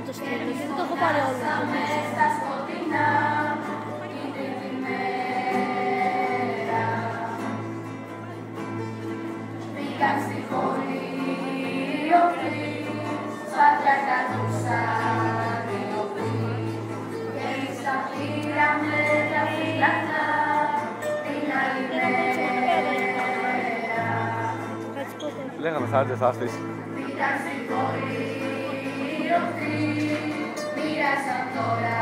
το στείλω, γιατί το έχω πάρει όλο. Πήγαν στη πόλη οφροί, σπάτια κατούσαν οι οφροί, και εμείς τα πήραμε τα φυλακά την άλλη μέρα. Λέγαμε σάρτες άστης. Πήγαν στη πόλη οφροί, μοίρασαν τώρα